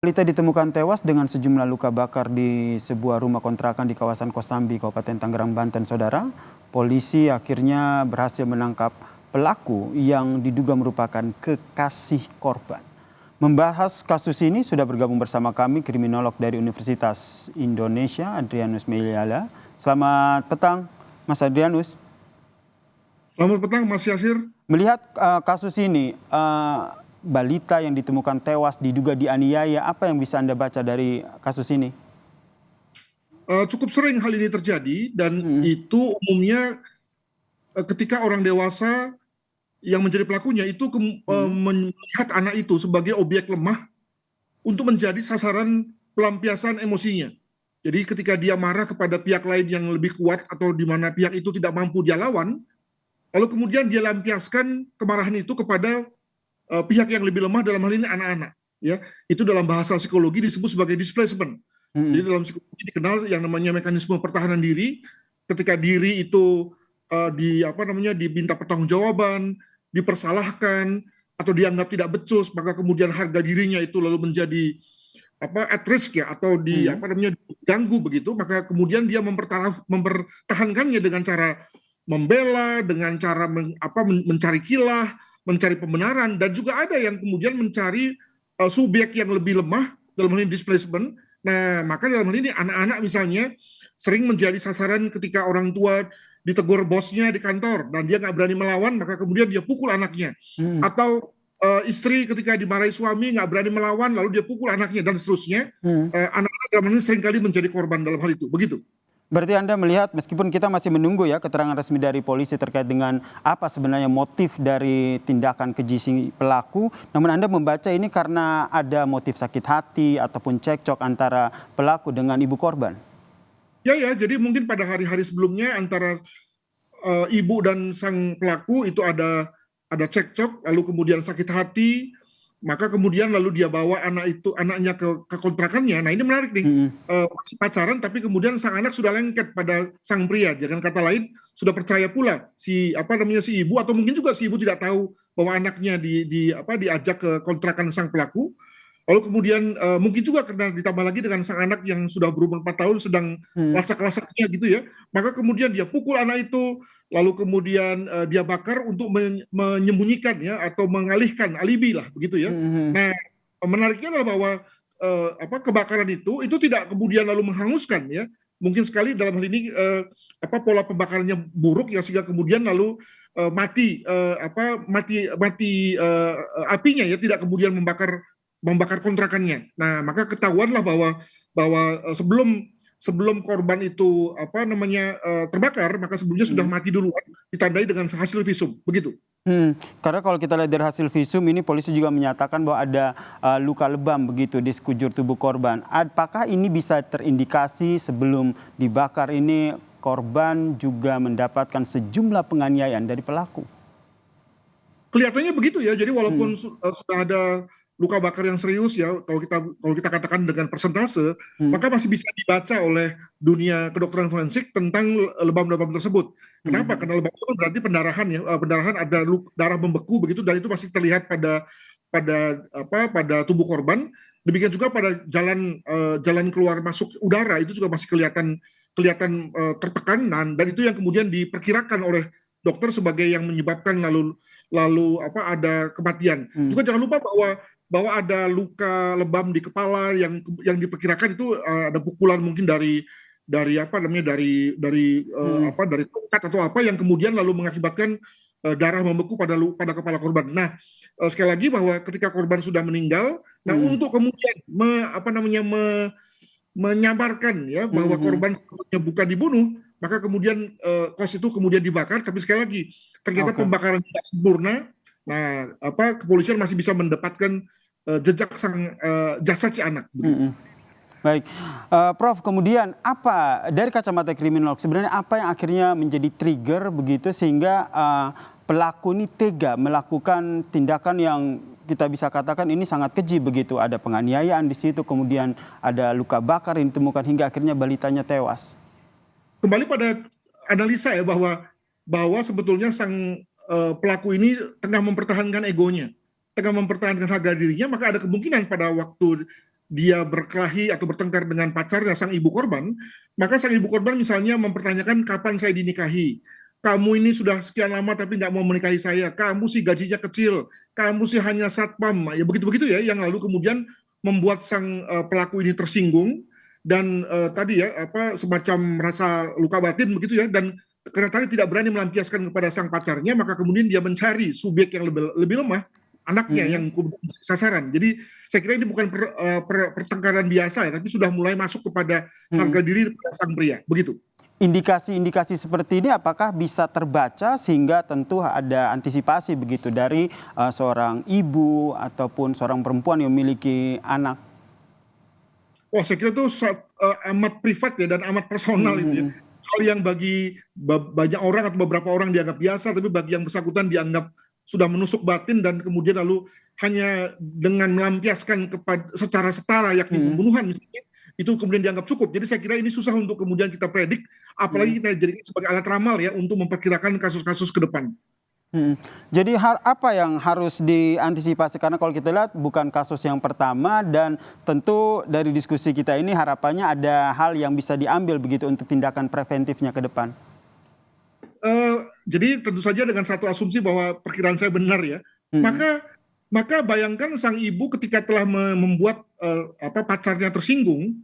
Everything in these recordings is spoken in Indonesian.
Balita ditemukan tewas dengan sejumlah luka bakar di sebuah rumah kontrakan di kawasan Kosambi, Kabupaten Tangerang, Banten, Saudara. Polisi akhirnya berhasil menangkap pelaku yang diduga merupakan kekasih korban. Membahas kasus ini sudah bergabung bersama kami kriminolog dari Universitas Indonesia, Adrianus Meliala. Selamat petang, Mas Adrianus. Selamat petang, Mas Yasir. Melihat kasus ini, balita yang ditemukan tewas diduga dianiaya, apa yang bisa Anda baca dari kasus ini? Cukup sering hal ini terjadi dan Hmm. itu umumnya ketika orang dewasa yang menjadi pelakunya itu Hmm. melihat anak itu sebagai objek lemah untuk menjadi sasaran pelampiasan emosinya. Jadi ketika dia marah kepada pihak lain yang lebih kuat atau di mana pihak itu tidak mampu dia lawan, lalu kemudian dia lampiaskan kemarahan itu kepada pihak yang lebih lemah, dalam hal ini anak-anak. Ya, itu dalam bahasa psikologi disebut sebagai displacement. Jadi Hmm. dalam psikologi dikenal yang namanya mekanisme pertahanan diri. Ketika diri itu diminta pertanggungjawaban, dipersalahkan atau dianggap tidak becus, maka kemudian harga dirinya itu lalu menjadi at risk ya, atau Hmm. diganggu begitu, maka kemudian dia mempertahankannya dengan cara membela, dengan cara mencari kilah, mencari pembenaran, dan juga ada yang kemudian mencari subjek yang lebih lemah dalam hal ini displacement. Nah, maka dalam hal ini anak-anak misalnya sering menjadi sasaran ketika orang tua ditegur bosnya di kantor dan dia nggak berani melawan, maka kemudian dia pukul anaknya. Hmm. Atau istri ketika dimarahi suami nggak berani melawan, lalu dia pukul anaknya dan seterusnya. Hmm. Anak-anak dalam hal ini seringkali menjadi korban dalam hal itu. Begitu. Berarti Anda melihat, meskipun kita masih menunggu ya keterangan resmi dari polisi terkait dengan apa sebenarnya motif dari tindakan keji si pelaku, namun Anda membaca ini karena ada motif sakit hati ataupun cekcok antara pelaku dengan ibu korban. Ya, ya, jadi mungkin pada hari-hari sebelumnya antara ibu dan sang pelaku itu ada cekcok, lalu kemudian sakit hati, maka kemudian lalu dia bawa anaknya ke kontrakannya. Nah, ini menarik nih. Hmm. Masih pacaran tapi kemudian sang anak sudah lengket pada sang pria. Jangan kata lain, sudah percaya pula si ibu, atau mungkin juga si ibu tidak tahu bahwa anaknya diajak ke kontrakan sang pelaku. Lalu kemudian mungkin juga karena ditambah lagi dengan sang anak yang sudah berumur 4 tahun sedang Hmm. lasak-lasaknya gitu ya, maka kemudian dia pukul anak itu, lalu kemudian dia bakar untuk menyembunyikan ya, atau mengalihkan alibi lah begitu ya. Hmm. Nah, menariknya adalah bahwa kebakaran itu tidak kemudian lalu menghanguskan ya. Mungkin sekali dalam hal ini pola pembakarannya buruk ya, sehingga kemudian lalu mati apinya ya, tidak kemudian membakar kontrakannya. Nah, maka ketahuanlah bahwa sebelum korban itu terbakar, maka sebelumnya sudah Hmm. mati duluan, ditandai dengan hasil visum, begitu. Hmm. Karena kalau kita lihat dari hasil visum ini polisi juga menyatakan bahwa ada luka lebam begitu di sekujur tubuh korban. Apakah ini bisa terindikasi sebelum dibakar ini korban juga mendapatkan sejumlah penganiayaan dari pelaku? Kelihatannya begitu ya. Jadi Hmm. walaupun sudah ada luka bakar yang serius ya, kalau kita katakan dengan persentase, Hmm. maka masih bisa dibaca oleh dunia kedokteran forensik tentang lebam-lebam tersebut. Kenapa? Hmm. Karena lebam itu kan berarti pendarahan ya, pendarahan, ada darah membeku begitu, dan itu masih terlihat pada tubuh korban. Demikian juga pada jalan keluar masuk udara itu juga masih kelihatan tertekan, dan itu yang kemudian diperkirakan oleh dokter sebagai yang menyebabkan ada kematian. Hmm. Juga jangan lupa bahwa ada luka lebam di kepala yang diperkirakan itu ada pukulan mungkin Hmm. dari tongkat atau apa yang kemudian lalu mengakibatkan darah membeku pada kepala korban. Nah, sekali lagi bahwa ketika korban sudah meninggal, nah Hmm. untuk kemudian menyamarkan ya bahwa Hmm. korban sebetulnya bukan dibunuh, maka kemudian kos itu kemudian dibakar, tapi sekali lagi ternyata Oke. pembakaran tidak sempurna. Nah, kepolisian masih bisa mendapatkan jejak sang jasad si anak begitu. Hmm. Baik, Prof. Kemudian apa dari kacamata kriminolog sebenarnya apa yang akhirnya menjadi trigger begitu sehingga pelaku ini tega melakukan tindakan yang kita bisa katakan ini sangat keji begitu. Ada penganiayaan di situ, kemudian ada luka bakar yang ditemukan hingga akhirnya balitanya tewas. Kembali pada analisa ya, bahwa sebetulnya sang pelaku ini tengah mempertahankan egonya, tengah mempertahankan harga dirinya, maka ada kemungkinan pada waktu dia berkelahi atau bertengkar dengan pacarnya sang ibu korban, maka sang ibu korban misalnya mempertanyakan kapan saya dinikahi. Kamu ini sudah sekian lama tapi nggak mau menikahi saya. Kamu sih gajinya kecil. Kamu sih hanya satpam. Ya begitu-begitu ya, yang lalu kemudian membuat sang pelaku ini tersinggung dan tadi ya apa semacam rasa luka batin begitu ya, dan karena tadi tidak berani melampiaskan kepada sang pacarnya, maka kemudian dia mencari subjek yang lebih lemah, anaknya yang sasaran. Jadi saya kira ini bukan pertengkaran biasa ya, tapi sudah mulai masuk kepada harga diri pada sang pria. Begitu. Indikasi-indikasi seperti ini apakah bisa terbaca sehingga tentu ada antisipasi begitu dari seorang ibu ataupun seorang perempuan yang memiliki anak? Wah, saya kira itu amat privat ya dan amat personal itu ya. Hal yang bagi banyak orang atau beberapa orang dianggap biasa, tapi bagi yang bersangkutan dianggap sudah menusuk batin dan kemudian lalu hanya dengan melampiaskan secara setara yakni pembunuhan misalnya, itu kemudian dianggap cukup. Jadi saya kira ini susah untuk kemudian kita predik, apalagi kita jadikan sebagai alat ramal ya untuk memperkirakan kasus-kasus ke depan. Jadi apa yang harus diantisipasi? Karena kalau kita lihat bukan kasus yang pertama dan tentu dari diskusi kita ini harapannya ada hal yang bisa diambil begitu untuk tindakan preventifnya ke depan. Jadi tentu saja dengan satu asumsi bahwa perkiraan saya benar ya, maka bayangkan sang ibu ketika telah membuat pacarnya tersinggung,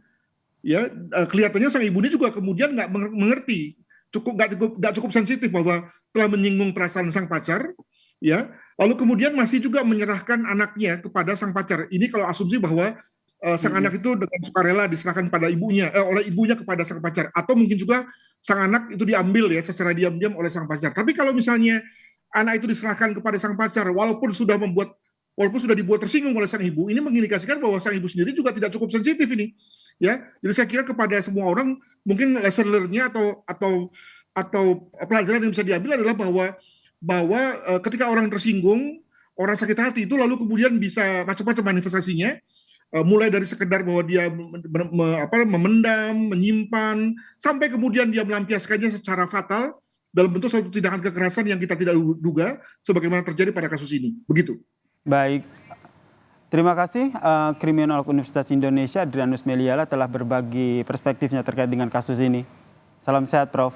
ya kelihatannya sang ibu ini juga kemudian nggak mengerti, nggak cukup sensitif bahwa telah menyinggung perasaan sang pacar, ya lalu kemudian masih juga menyerahkan anaknya kepada sang pacar. Ini kalau asumsi bahwa sang anak itu dengan sukarela diserahkan pada ibunya, oleh ibunya kepada sang pacar, atau mungkin juga sang anak itu diambil ya secara diam-diam oleh sang pacar. Tapi kalau misalnya anak itu diserahkan kepada sang pacar, walaupun sudah dibuat tersinggung oleh sang ibu, ini mengindikasikan bahwa sang ibu sendiri juga tidak cukup sensitif ini. Ya, jadi saya kira kepada semua orang mungkin lesson learn-nya atau pelajaran yang bisa diambil adalah bahwa ketika orang tersinggung, orang sakit hati itu lalu kemudian bisa macam-macam manifestasinya, mulai dari sekedar bahwa dia memendam, menyimpan, sampai kemudian dia melampiaskannya secara fatal dalam bentuk suatu tindakan kekerasan yang kita tidak duga, sebagaimana terjadi pada kasus ini. Begitu. Baik. Terima kasih Kriminolog Universitas Indonesia Adrianus Meliala telah berbagi perspektifnya terkait dengan kasus ini. Salam sehat, Prof.